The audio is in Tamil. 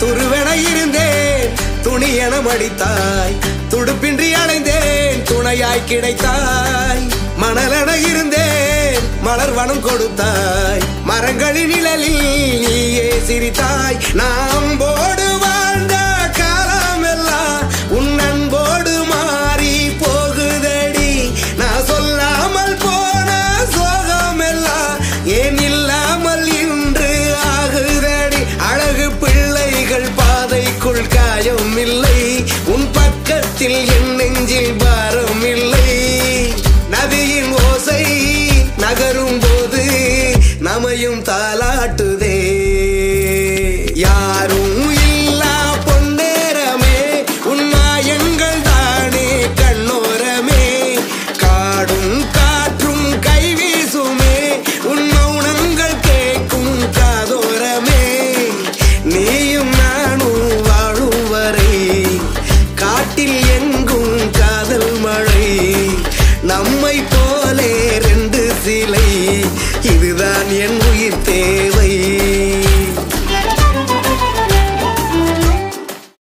துருவென இருந்தேன் துணியென மடித்தாய், துடுப்பின்றி அடைந்தேன் துணையாய் கிடைத்தாய். மணலென இருந்தேன் மலர்வனம் கொடுத்தாய், மரங்களின் நிழலில் நீயே சிரித்தாய். நாம் போடு வாழ்ந்த காலமெல்லாம் உன் அன்போடு மாறி போகுதடி. நான் சொல்லாமல் போன சோகமெல்லாம் ஏன் இல்லாமல் இன்று ஆகுதடி. அழகு பிள்ளைகள் பாதைக்குள் காயம் இல்லை, உன் பக்கத்தில் என் நெஞ்சில் பாரம் இல்லை. நதியின் ஓசை நகரும் போது நமையும் தாலாட்டுதே. யாரும் இல்லா பொன்னேரமே உன் மாயங்கள் தானே கண்ணோரமே. காடும் காற்றும் கைவீசுமே உன் மௌனங்கள் கேட்கும் காதோரமே. நீயும் நானும் வாழும் வரை காட்டில் என்